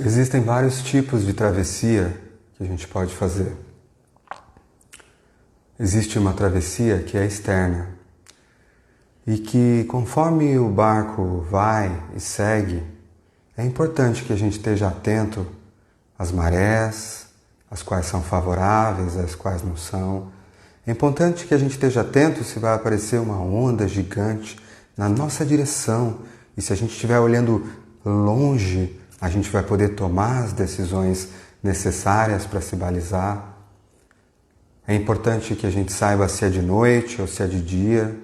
Existem vários tipos de travessia que a gente pode fazer. Existe uma travessia que é externa e que, conforme o barco vai e segue, é importante que a gente esteja atento às marés, as quais são favoráveis, as quais não são. É importante que a gente esteja atento se vai aparecer uma onda gigante na nossa direção, e se a gente estiver olhando longe, a gente vai poder tomar as decisões necessárias para se balizar. É importante que a gente saiba se é de noite ou se é de dia,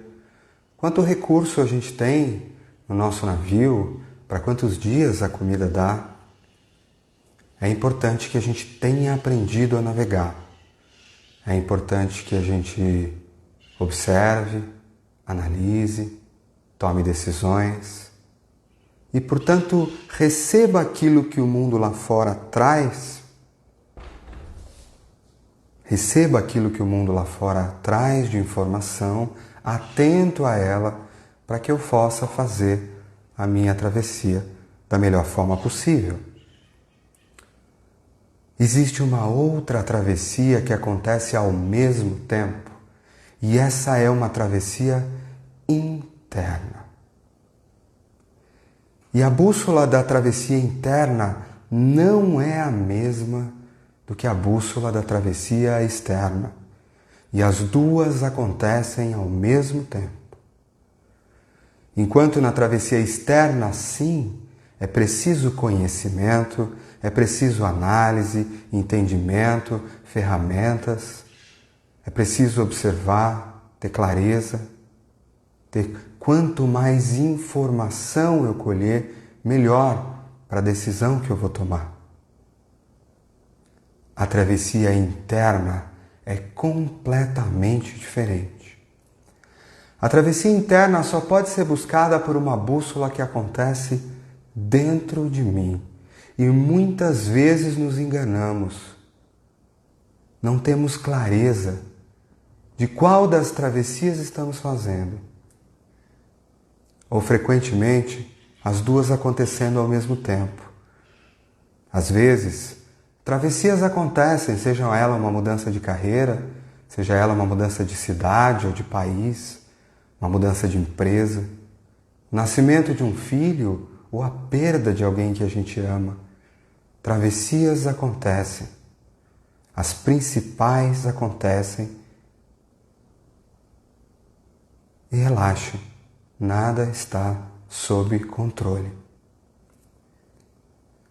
quanto recurso a gente tem no nosso navio, para quantos dias a comida dá. É importante que a gente tenha aprendido a navegar. É importante que a gente observe, analise, tome decisões e, portanto, receba aquilo que o mundo lá fora traz. Receba aquilo que o mundo lá fora traz de informação, atento a ela, para que eu possa fazer a minha travessia da melhor forma possível. Existe uma outra travessia que acontece ao mesmo tempo, e essa é uma travessia interna. E a bússola da travessia interna não é a mesma do que a bússola da travessia externa. E as duas acontecem ao mesmo tempo. Enquanto na travessia externa, sim, é preciso conhecimento, é preciso análise, entendimento, ferramentas, é preciso observar, ter clareza, quanto mais informação eu colher, melhor para a decisão que eu vou tomar. A travessia interna é completamente diferente. A travessia interna só pode ser buscada por uma bússola que acontece dentro de mim. E muitas vezes nos enganamos. Não temos clareza de qual das travessias estamos fazendo. Ou frequentemente, as duas acontecendo ao mesmo tempo. Às vezes, travessias acontecem, seja ela uma mudança de carreira, seja ela uma mudança de cidade ou de país, uma mudança de empresa, o nascimento de um filho ou a perda de alguém que a gente ama. Travessias acontecem. As principais acontecem. E relaxe, nada está sob controle.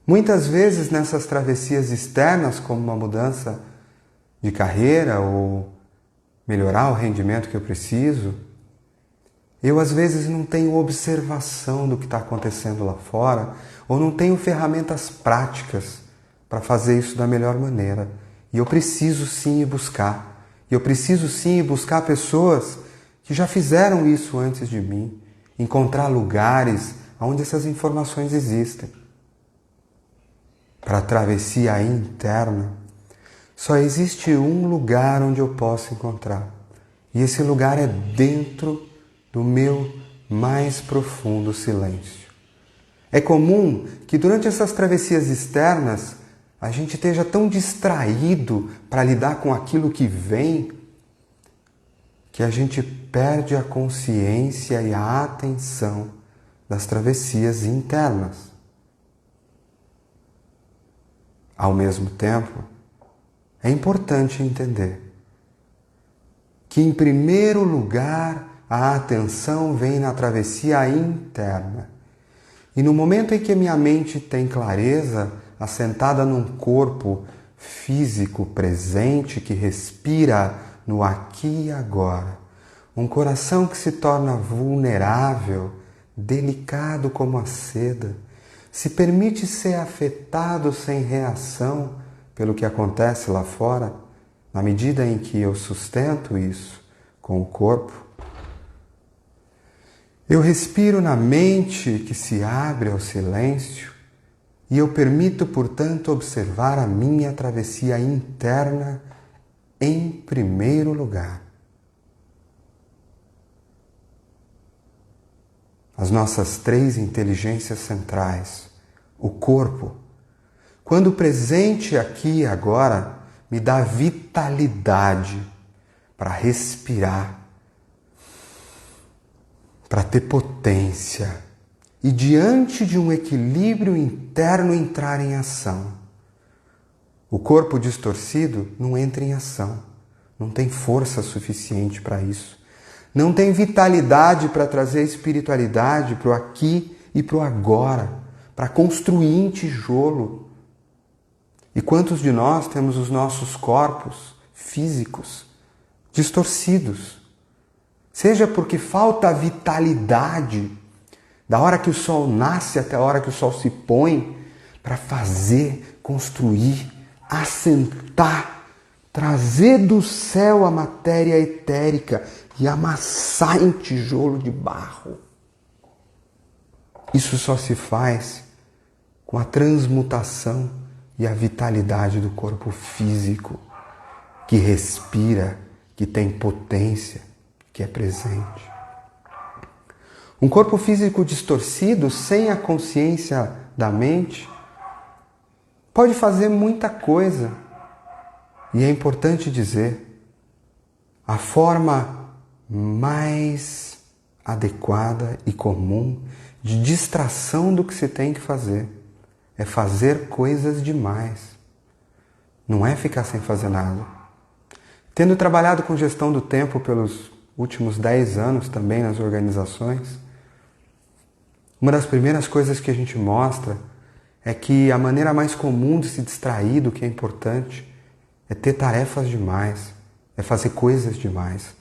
Muitas vezes nessas travessias externas, como uma mudança de carreira ou melhorar o rendimento que eu preciso, eu às vezes não tenho observação do que está acontecendo lá fora, ou não tenho ferramentas práticas para fazer isso da melhor maneira. E eu preciso sim ir buscar. E eu preciso sim ir buscar pessoas que já fizeram isso antes de mim, encontrar lugares onde essas informações existem. Para a travessia interna, só existe um lugar onde eu posso encontrar. E esse lugar é dentro do meu mais profundo silêncio. É comum que durante essas travessias externas a gente esteja tão distraído para lidar com aquilo que vem que a gente perde a consciência e a atenção das travessias internas. Ao mesmo tempo, é importante entender que, em primeiro lugar, a atenção vem na travessia interna. E no momento em que minha mente tem clareza, assentada num corpo físico presente que respira no aqui e agora, um coração que se torna vulnerável, delicado como a seda, se permite ser afetado sem reação pelo que acontece lá fora, na medida em que eu sustento isso com o corpo, eu respiro na mente que se abre ao silêncio e eu permito, portanto, observar a minha travessia interna em primeiro lugar. As nossas três inteligências centrais, o corpo, Quando presente aqui e agora, me dá vitalidade para respirar, para ter potência e diante de um equilíbrio interno entrar em ação. O corpo distorcido não entra em ação, não tem força suficiente para isso. Não tem vitalidade para trazer a espiritualidade para o aqui e para o agora, para construir em tijolo. E quantos de nós temos os nossos corpos físicos distorcidos? Seja porque falta a vitalidade da hora que o sol nasce até a hora que o sol se põe, para fazer, construir, assentar, trazer do céu a matéria etérica e amassar em tijolo de barro. Isso só se faz com a transmutação e a vitalidade do corpo físico, que respira, que tem potência, que é presente. Um corpo físico distorcido, sem a consciência da mente, pode fazer muita coisa. E é importante dizer, a forma mais adequada e comum de distração do que se tem que fazer é fazer coisas demais. Não é ficar sem fazer nada. Tendo trabalhado com gestão do tempo pelos últimos 10 anos também nas organizações, uma das primeiras coisas que a gente mostra é que a maneira mais comum de se distrair do que é importante é ter tarefas demais, é fazer coisas demais.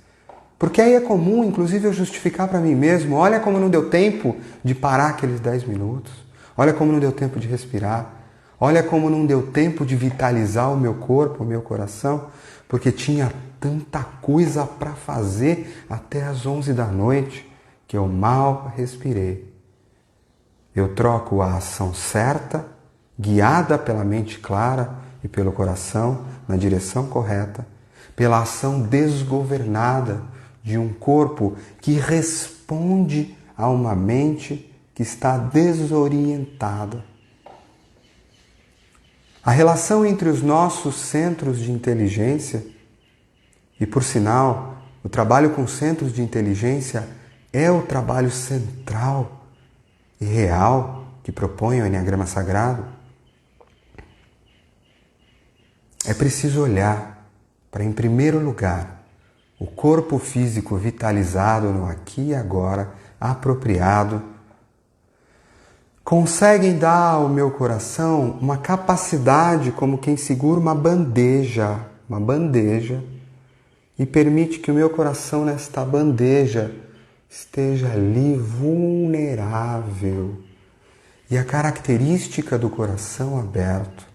Porque aí é comum, inclusive, eu justificar para mim mesmo, olha como não deu tempo de parar aqueles 10 minutos, olha como não deu tempo de respirar, olha como não deu tempo de vitalizar o meu corpo, o meu coração, porque tinha tanta coisa para fazer até às 11 da noite que eu mal respirei. Eu troco a ação certa, guiada pela mente clara e pelo coração na direção correta, pela ação desgovernada de um corpo que responde a uma mente que está desorientada. A relação entre os nossos centros de inteligência, e por sinal, o trabalho com centros de inteligência é o trabalho central e real que propõe o Enneagrama Sagrado, é preciso olhar para, em primeiro lugar, o corpo físico vitalizado no aqui e agora, apropriado, conseguem dar ao meu coração uma capacidade como quem segura uma bandeja, e permite que o meu coração nesta bandeja esteja ali vulnerável. E a característica do coração aberto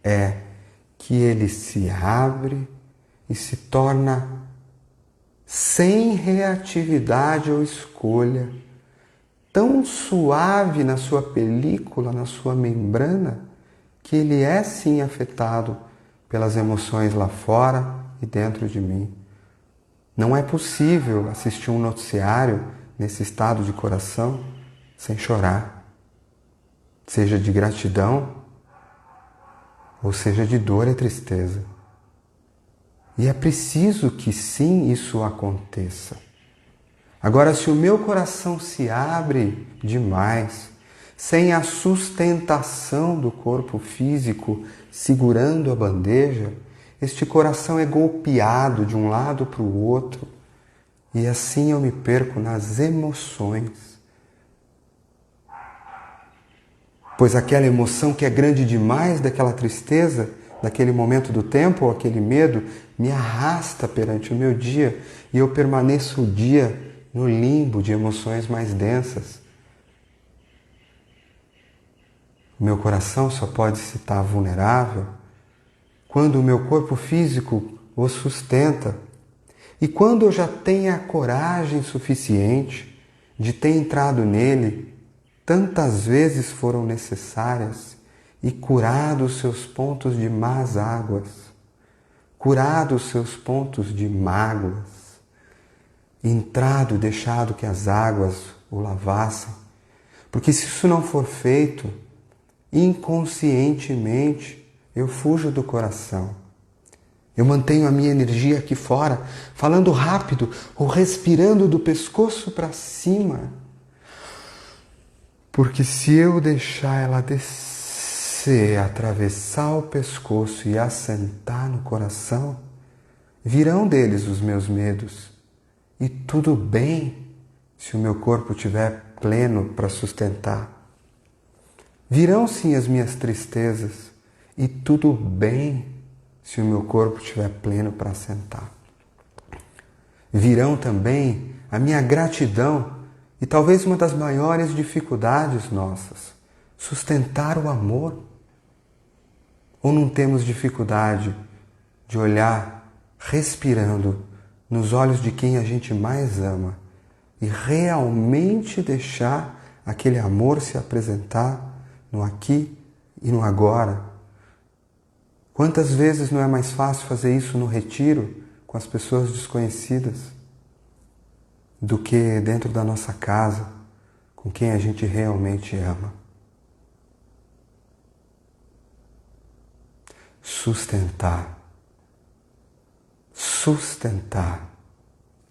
é que ele se abre e se torna sem reatividade ou escolha, tão suave na sua película, na sua membrana, que ele é sim afetado pelas emoções lá fora e dentro de mim. Não é possível assistir um noticiário nesse estado de coração sem chorar, seja de gratidão ou seja de dor e tristeza. E é preciso que sim isso aconteça. Agora, se o meu coração se abre demais, sem a sustentação do corpo físico segurando a bandeja, este coração é golpeado de um lado para o outro e assim eu me perco nas emoções. Pois aquela emoção que é grande demais daquela tristeza, daquele momento do tempo ou aquele medo, me arrasta perante o meu dia e eu permaneço o dia no limbo de emoções mais densas. O meu coração só pode se estar vulnerável quando o meu corpo físico o sustenta e quando eu já tenho a coragem suficiente de ter entrado nele tantas vezes foram necessárias e curado os seus pontos de más águas, curado os seus pontos de mágoas, entrado, deixado que as águas o lavassem. Porque se isso não for feito, inconscientemente, eu fujo do coração. Eu mantenho a minha energia aqui fora, falando rápido ou respirando do pescoço para cima. Porque se eu deixar ela descer, atravessar o pescoço e assentar no coração, virão deles os meus medos. E tudo bem se o meu corpo estiver pleno para sustentar. Virão sim as minhas tristezas. E tudo bem se o meu corpo estiver pleno para assentar. Virão também a minha gratidão e talvez uma das maiores dificuldades nossas, sustentar o amor. Ou não temos dificuldade de olhar respirando nos olhos de quem a gente mais ama e realmente deixar aquele amor se apresentar no aqui e no agora? Quantas vezes não é mais fácil fazer isso no retiro com as pessoas desconhecidas do que dentro da nossa casa com quem a gente realmente ama? Sustentar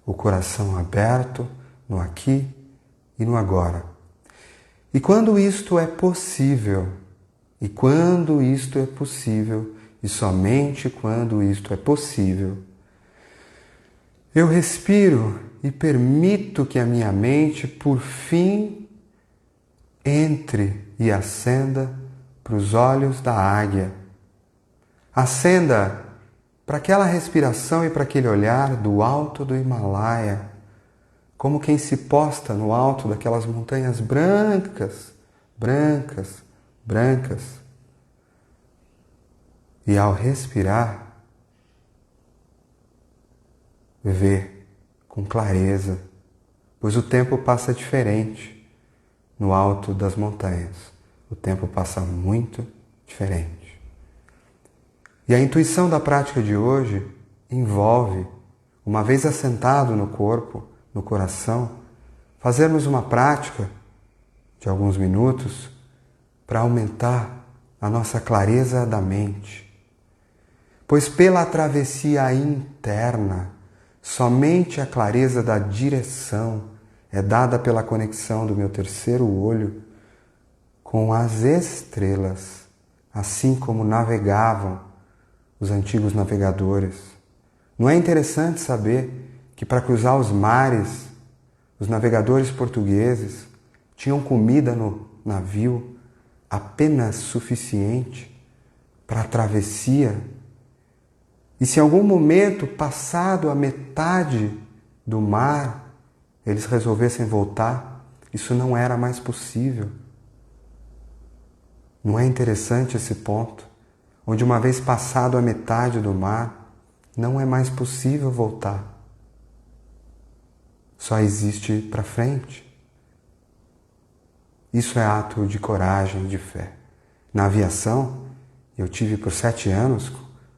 o coração aberto no aqui e no agora. E quando isto é possível, e somente quando isto é possível, eu respiro e permito que a minha mente, por fim, entre e ascenda para os olhos da águia. Ascenda para aquela respiração e para aquele olhar do alto do Himalaia, como quem se posta no alto daquelas montanhas brancas, brancas, brancas. E ao respirar, vê com clareza, pois o tempo passa diferente no alto das montanhas. O tempo passa muito diferente. E a intuição da prática de hoje envolve, uma vez assentado no corpo, no coração, fazermos uma prática de alguns minutos para aumentar a nossa clareza da mente. Pois pela travessia interna, somente a clareza da direção é dada pela conexão do meu terceiro olho com as estrelas, assim como navegavam os antigos navegadores. Não é interessante saber que para cruzar os mares, os navegadores portugueses tinham comida no navio apenas suficiente para a travessia? E se em algum momento, passado a metade do mar, eles resolvessem voltar, isso não era mais possível. Não é interessante esse ponto? Onde uma vez passado a metade do mar, não é mais possível voltar. Só existe para frente. Isso é ato de coragem, de fé. Na aviação, eu tive por 7 anos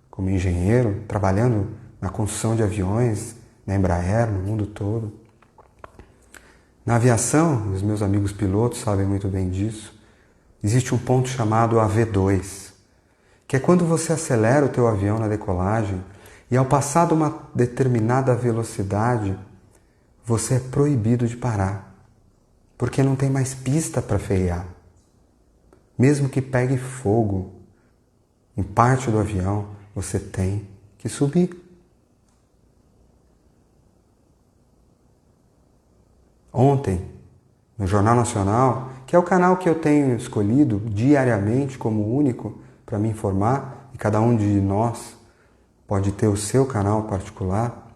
como engenheiro, trabalhando na construção de aviões, na Embraer, no mundo todo. Na aviação, os meus amigos pilotos sabem muito bem disso, existe um ponto chamado AV2, que é quando você acelera o teu avião na decolagem e ao passar de uma determinada velocidade, você é proibido de parar, porque não tem mais pista para frear. Mesmo que pegue fogo em parte do avião, você tem que subir. Ontem, no Jornal Nacional, que é o canal que eu tenho escolhido diariamente como único para me informar, e cada um de nós pode ter o seu canal particular,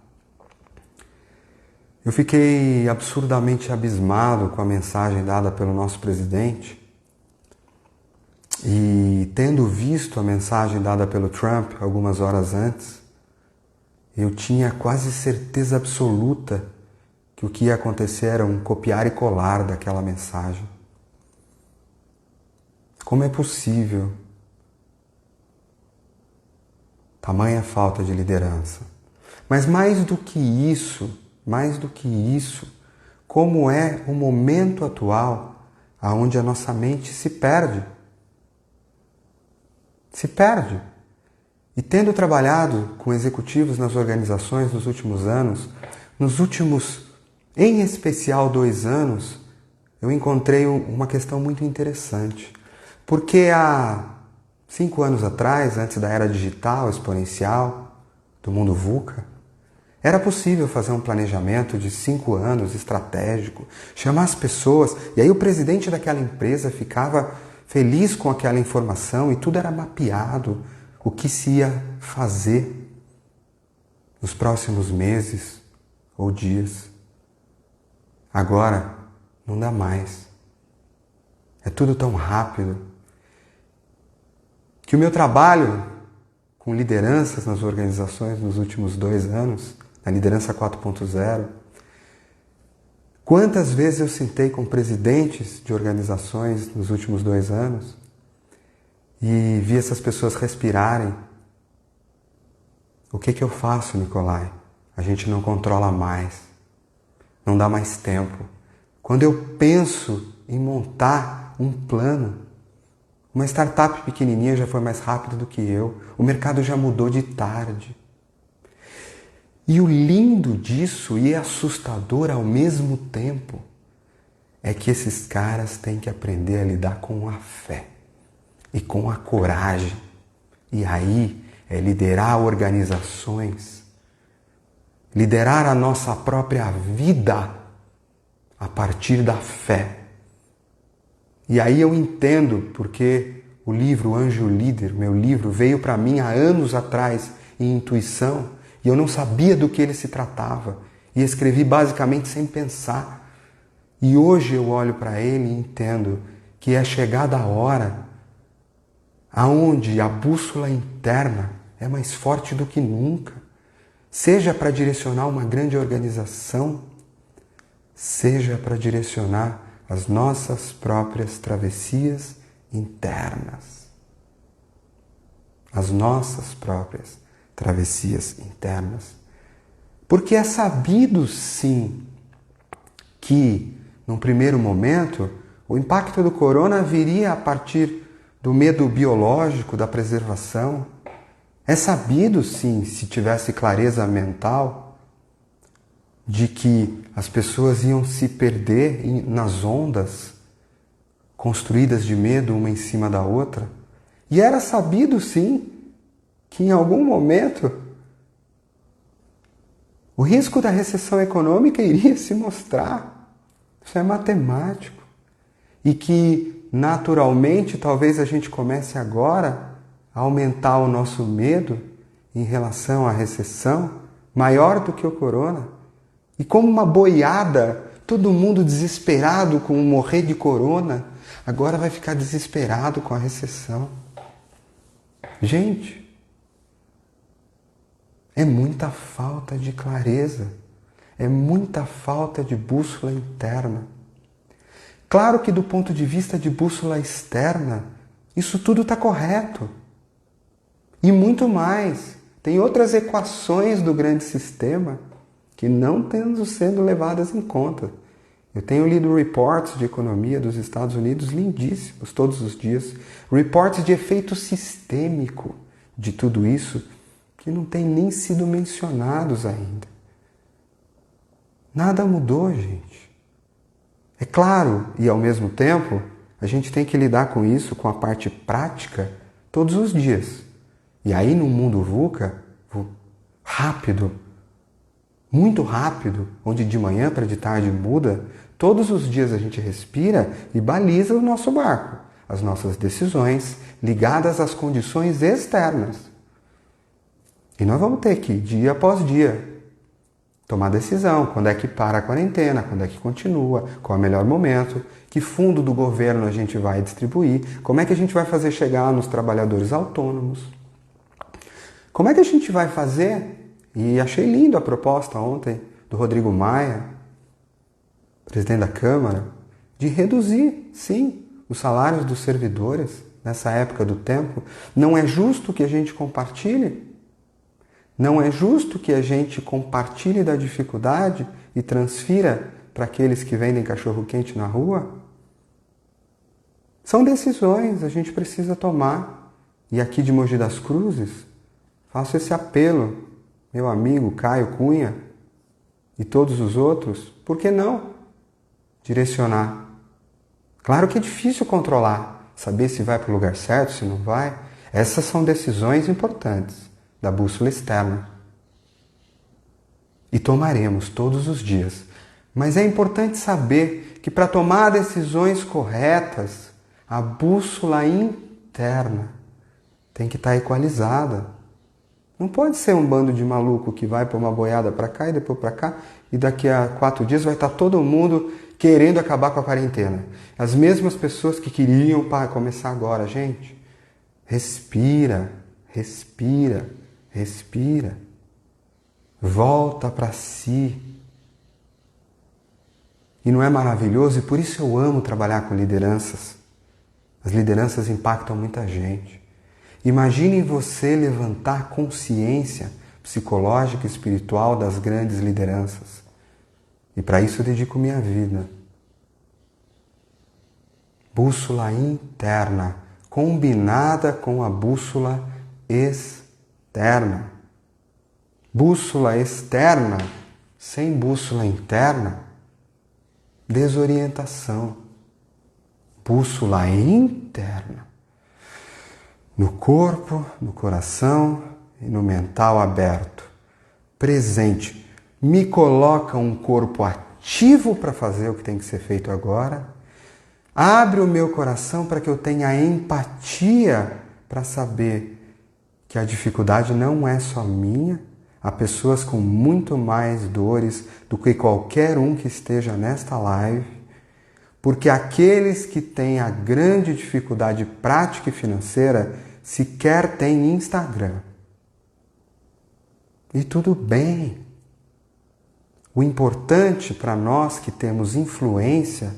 eu fiquei absurdamente abismado com a mensagem dada pelo nosso presidente. E tendo visto a mensagem dada pelo Trump algumas horas antes, eu tinha quase certeza absoluta que o que ia acontecer era um copiar e colar daquela mensagem. Como é possível tamanha falta de liderança? Mas mais do que isso, como é o momento atual onde a nossa mente se perde? se perde. E tendo trabalhado com executivos nas organizações nos últimos anos, nos últimos, em especial 2 anos, eu encontrei uma questão muito interessante. Porque há 5 anos atrás, antes da era digital, exponencial, do mundo VUCA, era possível fazer um planejamento de 5 anos estratégico, chamar as pessoas, e aí o presidente daquela empresa ficava feliz com aquela informação e tudo era mapeado, o que se ia fazer nos próximos meses ou dias. Agora, não dá mais. É tudo tão rápido que o meu trabalho com lideranças nas organizações nos últimos 2 anos, na liderança 4.0, quantas vezes eu sentei com presidentes de organizações nos últimos 2 anos e vi essas pessoas respirarem. O que eu faço, Nicolai? A gente não controla mais. Não dá mais tempo. Quando eu penso em montar um plano, uma startup pequenininha já foi mais rápida do que eu. O mercado já mudou de tarde. E o lindo disso, e assustador ao mesmo tempo, é que esses caras têm que aprender a lidar com a fé e com a coragem. E aí é liderar organizações, liderar a nossa própria vida a partir da fé. E aí eu entendo porque o livro Anjo Líder, meu livro, veio para mim há anos atrás em intuição e eu não sabia do que ele se tratava e escrevi basicamente sem pensar. E hoje eu olho para ele e entendo que é chegada a hora aonde a bússola interna é mais forte do que nunca, seja para direcionar uma grande organização, seja para direcionar as nossas próprias travessias internas. As nossas próprias travessias internas. Porque é sabido, sim, que, num primeiro momento, o impacto do corona viria a partir do medo biológico, da preservação. É sabido, sim, se tivesse clareza mental, de que as pessoas iam se perder nas ondas construídas de medo uma em cima da outra. E era sabido, sim, que em algum momento o risco da recessão econômica iria se mostrar. Isso é matemático. E que, naturalmente, talvez a gente comece agora a aumentar o nosso medo em relação à recessão, maior do que o corona. E como uma boiada, todo mundo desesperado com o morrer de corona, agora vai ficar desesperado com a recessão. Gente, é muita falta de clareza, é muita falta de bússola interna. Claro que do ponto de vista de bússola externa, isso tudo está correto. E muito mais, tem outras equações do grande sistema que não estão sendo levadas em conta. Eu tenho lido reports de economia dos Estados Unidos lindíssimos todos os dias, reports de efeito sistêmico de tudo isso que não têm nem sido mencionados ainda. Nada mudou, gente. É claro, e ao mesmo tempo, a gente tem que lidar com isso, com a parte prática, todos os dias. E aí no mundo VUCA, rápido, muito rápido, onde de manhã para de tarde muda, todos os dias a gente respira e baliza o nosso barco, as nossas decisões ligadas às condições externas. E nós vamos ter que, dia após dia, tomar decisão, quando é que para a quarentena, quando é que continua, qual é o melhor momento, que fundo do governo a gente vai distribuir, como é que a gente vai fazer chegar nos trabalhadores autônomos. Como é que a gente vai fazer? E achei lindo a proposta ontem do Rodrigo Maia, presidente da Câmara, de reduzir, sim, os salários dos servidores nessa época do tempo. Não é justo que a gente compartilhe? Não é justo que a gente compartilhe da dificuldade e transfira para aqueles que vendem cachorro-quente na rua? São decisões, a gente precisa tomar. E aqui de Mogi das Cruzes, faço esse apelo, meu amigo Caio Cunha e todos os outros, por que não direcionar? Claro que é difícil controlar, saber se vai para o lugar certo, se não vai. Essas são decisões importantes da bússola externa. E tomaremos todos os dias. Mas é importante saber que para tomar decisões corretas, a bússola interna tem que estar equalizada. Não pode ser um bando de maluco que vai para uma boiada para cá e depois para cá e daqui a 4 dias vai estar todo mundo querendo acabar com a quarentena. As mesmas pessoas que queriam começar agora. Gente, respira, respira, respira. Volta para si. E não é maravilhoso? E por isso eu amo trabalhar com lideranças. As lideranças impactam muita gente. Imagine você levantar consciência psicológica e espiritual das grandes lideranças. E para isso eu dedico minha vida. Bússola interna, combinada com a bússola externa. Bússola externa, sem bússola interna, desorientação. Bússola interna. No corpo, no coração e no mental aberto. Presente. Me coloca um corpo ativo para fazer o que tem que ser feito agora. Abre o meu coração para que eu tenha empatia para saber que a dificuldade não é só minha. Há pessoas com muito mais dores do que qualquer um que esteja nesta live. Porque aqueles que têm a grande dificuldade prática e financeira sequer têm Instagram. E tudo bem. O importante para nós que temos influência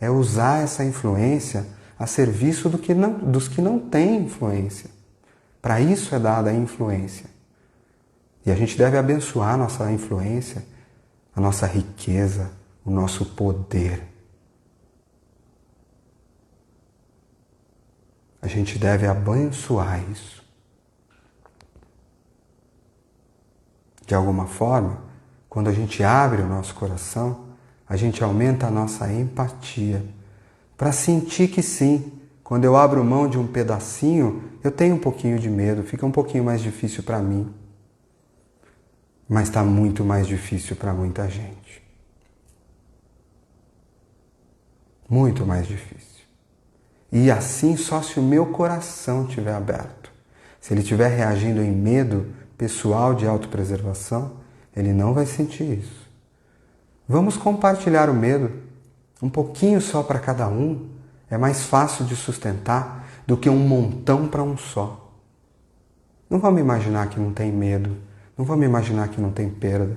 é usar essa influência a serviço dos que não têm influência. Para isso é dada a influência. E a gente deve abençoar a nossa influência, a nossa riqueza, o nosso poder. A gente deve abençoar isso. De alguma forma, quando a gente abre o nosso coração, a gente aumenta a nossa empatia para sentir que sim, quando eu abro mão de um pedacinho, eu tenho um pouquinho de medo, fica um pouquinho mais difícil para mim. Mas está muito mais difícil para muita gente. Muito mais difícil. E assim só se o meu coração estiver aberto. Se ele estiver reagindo em medo pessoal de autopreservação, ele não vai sentir isso. Vamos compartilhar o medo. Um pouquinho só para cada um é mais fácil de sustentar do que um montão para um só. Não vamos imaginar que não tem medo. Não vamos imaginar que não tem perda.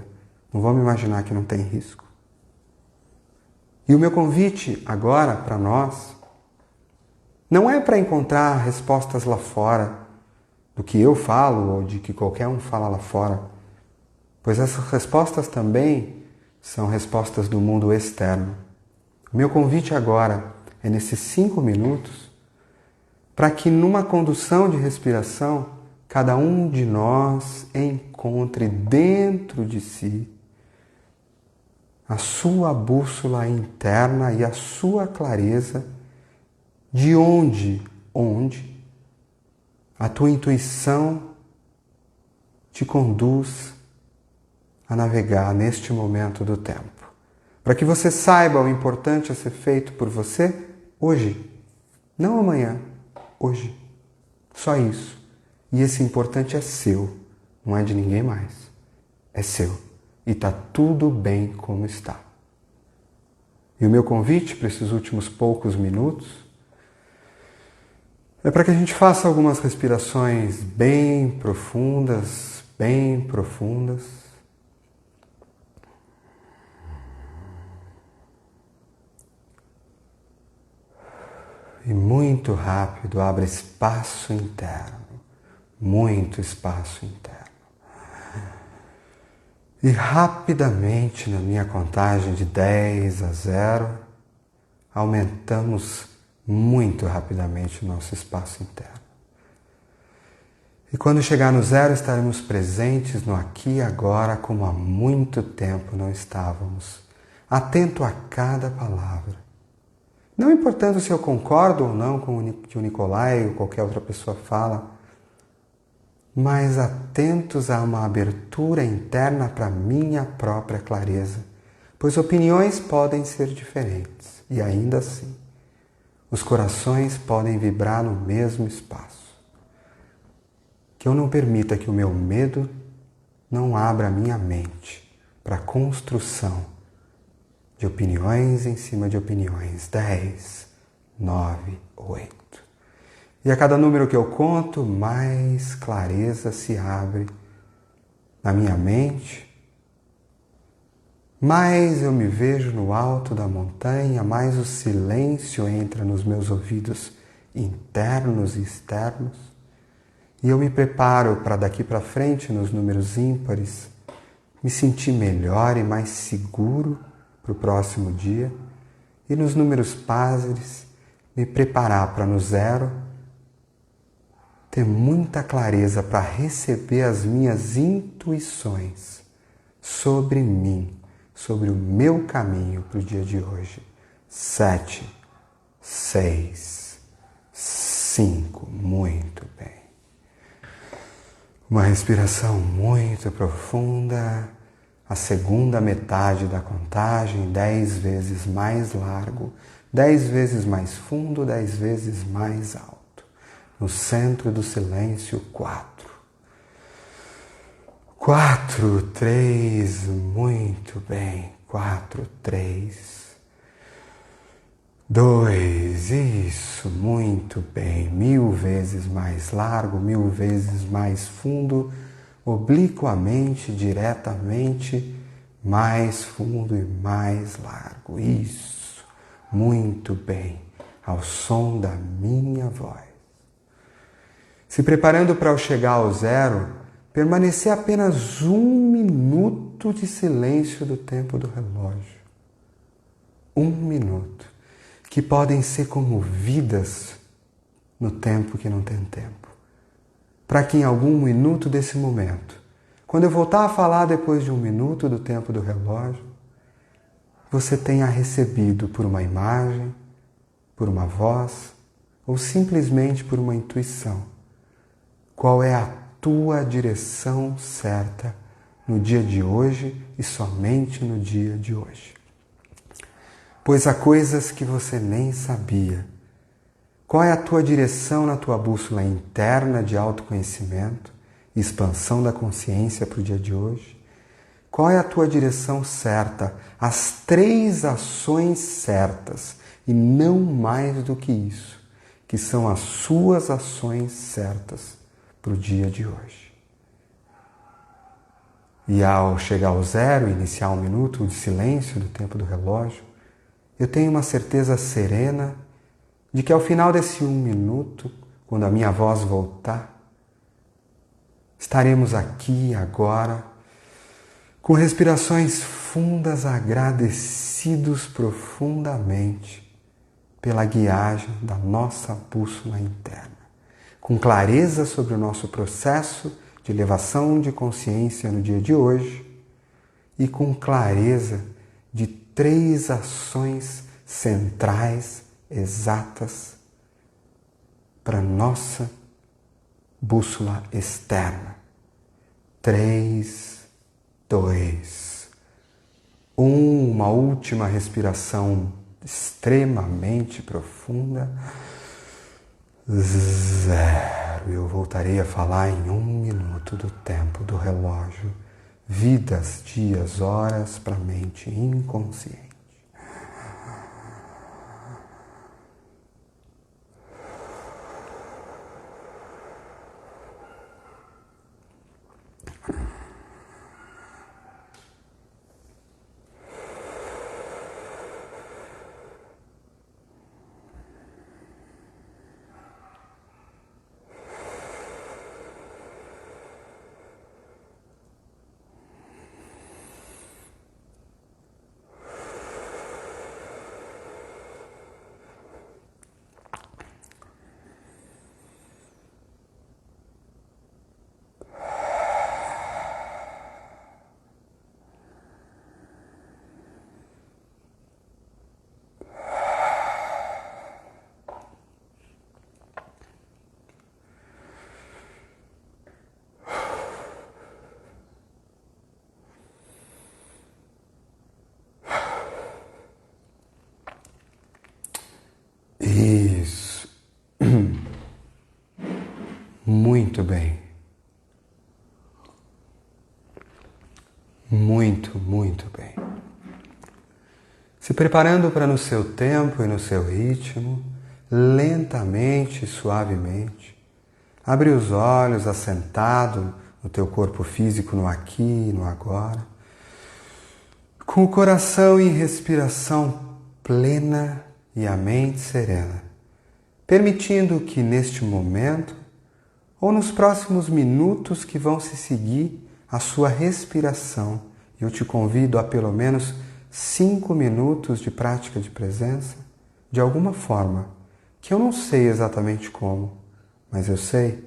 Não vamos imaginar que não tem risco. E o meu convite agora para nós não é para encontrar respostas lá fora do que eu falo ou de que qualquer um fala lá fora, pois essas respostas também são respostas do mundo externo. O meu convite agora é nesses 5 minutos para que numa condução de respiração cada um de nós encontre dentro de si a sua bússola interna e a sua clareza de onde a tua intuição te conduz a navegar neste momento do tempo. Para que você saiba o importante a ser feito por você hoje, não amanhã, hoje. Só isso. E esse importante é seu, não é de ninguém mais. É seu. E está tudo bem como está. E o meu convite para esses últimos poucos minutos é para que a gente faça algumas respirações bem profundas, bem profundas. E muito rápido abre espaço interno. Muito espaço interno. E rapidamente, na minha contagem de 10 a 0, aumentamos muito rapidamente o nosso espaço interno. E quando chegar no zero, estaremos presentes no aqui e agora, como há muito tempo não estávamos, atento a cada palavra. Não importando se eu concordo ou não com o que o Nicolai ou qualquer outra pessoa fala, mas atentos a uma abertura interna para minha própria clareza, pois opiniões podem ser diferentes e ainda assim, os corações podem vibrar no mesmo espaço. Que eu não permita que o meu medo não abra a minha mente para a construção de opiniões em cima de opiniões. 10, 9, 8. E a cada número que eu conto, mais clareza se abre na minha mente, mais eu me vejo no alto da montanha, mais o silêncio entra nos meus ouvidos internos e externos. E eu me preparo para daqui para frente, nos números ímpares, me sentir melhor e mais seguro para o próximo dia. E nos números páres, me preparar para no zero ter muita clareza para receber as minhas intuições sobre mim, sobre o meu caminho para o dia de hoje. 7, 6, 5, muito bem. Uma respiração muito profunda, a segunda metade da contagem, 10 vezes mais largo, 10 vezes mais fundo, 10 vezes mais alto. No centro do silêncio, 4. 4, 3, muito bem. 4, 3. 2, isso, muito bem, 1000 vezes mais largo, 1000 vezes mais fundo, obliquamente, diretamente, mais fundo e mais largo, isso, muito bem, ao som da minha voz. Se preparando para ao chegar ao zero, permanecer apenas 1 minuto de silêncio do tempo do relógio. 1 minuto. Que podem ser como vidas no tempo que não tem tempo. Para que em algum minuto desse momento, quando eu voltar a falar depois de 1 minuto do tempo do relógio, você tenha recebido por uma imagem, por uma voz, ou simplesmente por uma intuição, qual é a tua direção certa no dia de hoje e somente no dia de hoje. Pois há coisas que você nem sabia. Qual é a tua direção na tua bússola interna de autoconhecimento e expansão da consciência para o dia de hoje? Qual é a tua direção certa? As 3 ações certas e não mais do que isso, que são as suas ações certas para o dia de hoje. E ao chegar ao zero, iniciar 1 minuto de silêncio do tempo do relógio, eu tenho uma certeza serena de que ao final desse 1 minuto, quando a minha voz voltar, estaremos aqui agora, com respirações fundas, agradecidos profundamente pela guiagem da nossa bússola interna, com clareza sobre o nosso processo de elevação de consciência no dia de hoje e com clareza de 3 ações centrais, exatas, para nossa bússola externa. 3, 2, 1, uma última respiração extremamente profunda. 0. Eu voltarei a falar em 1 minuto do tempo do relógio. Vidas, dias, horas para a mente inconsciente. Muito bem. Muito, muito bem. Se preparando para no seu tempo e no seu ritmo, lentamente e suavemente, abre os olhos assentado no teu corpo físico no aqui e no agora, com o coração em respiração plena e a mente serena, permitindo que neste momento ou nos próximos minutos que vão se seguir a sua respiração, eu te convido a pelo menos 5 minutos de prática de presença, de alguma forma, que eu não sei exatamente como, mas eu sei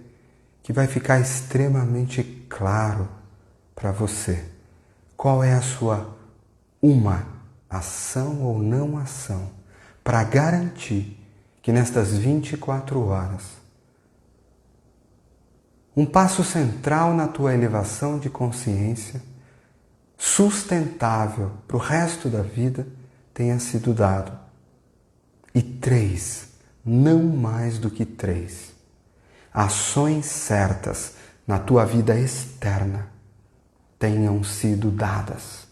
que vai ficar extremamente claro para você qual é a sua uma ação ou não ação para garantir que nestas 24 horas um passo central na tua elevação de consciência, sustentável para o resto da vida, tenha sido dado. E 3, não mais do que 3, ações certas na tua vida externa tenham sido dadas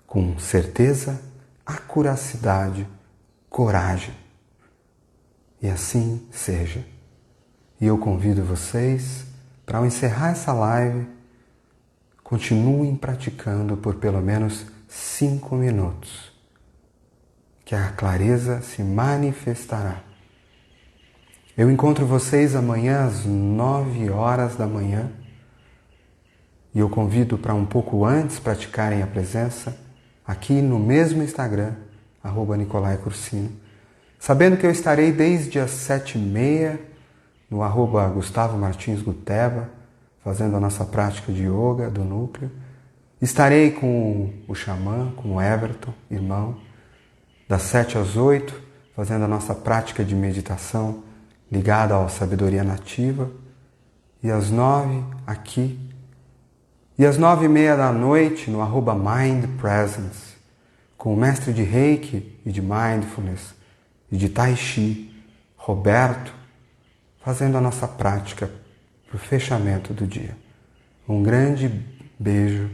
com certeza, acuracidade, coragem. E assim seja. E eu convido vocês para, ao encerrar essa live, continuem praticando por pelo menos 5 minutos, que a clareza se manifestará. Eu encontro vocês amanhã às 9 horas da manhã e eu convido para um pouco antes praticarem a presença aqui no mesmo Instagram, @NicolaiCursino, sabendo que eu estarei desde as 7h30 no @Gustavo Martins Guteba, fazendo a nossa prática de yoga do núcleo. Estarei com o xamã, com o Everton, irmão, das 7 às 8, fazendo a nossa prática de meditação ligada à sabedoria nativa. E às 9 aqui. E às 9h30 da noite no @MindPresence, com o mestre de Reiki e de Mindfulness e de Tai Chi, Roberto, fazendo a nossa prática para o fechamento do dia. Um grande beijo,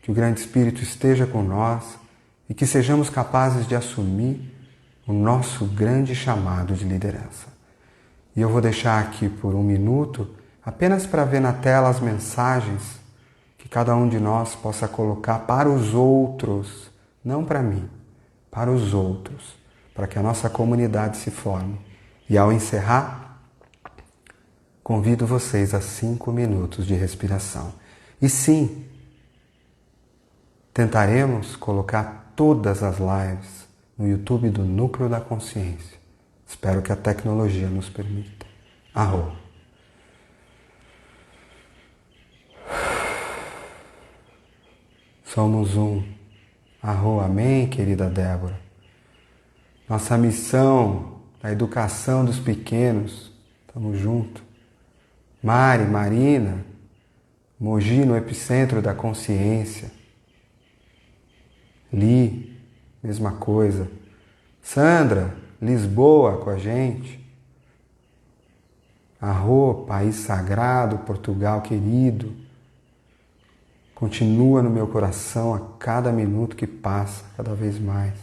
que o Grande Espírito esteja com nós e que sejamos capazes de assumir o nosso grande chamado de liderança. E eu vou deixar aqui por 1 minuto, apenas para ver na tela as mensagens que cada um de nós possa colocar para os outros, não para mim, para os outros, para que a nossa comunidade se forme. E ao encerrar, convido vocês a 5 minutos de respiração. E sim, tentaremos colocar todas as lives no YouTube do Núcleo da Consciência. Espero que a tecnologia nos permita. Arro. Somos um. Arro, amém, querida Débora. Nossa missão, a educação dos pequenos, estamos juntos. Mari, Marina, Mogi no epicentro da consciência. Li, mesma coisa. Sandra, Lisboa com a gente. Arro, país sagrado, Portugal querido. Continua no meu coração a cada minuto que passa, cada vez mais.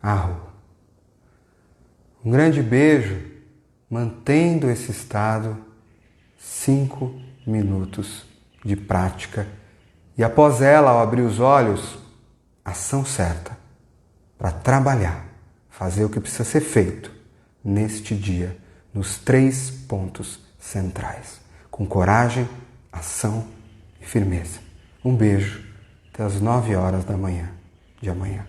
Arro. Um grande beijo, mantendo esse estado, 5 minutos de prática. E após ela, ao abrir os olhos, ação certa para trabalhar, fazer o que precisa ser feito neste dia, nos 3 pontos centrais, com coragem, ação e firmeza. Um beijo, até as 9 horas da manhã de amanhã.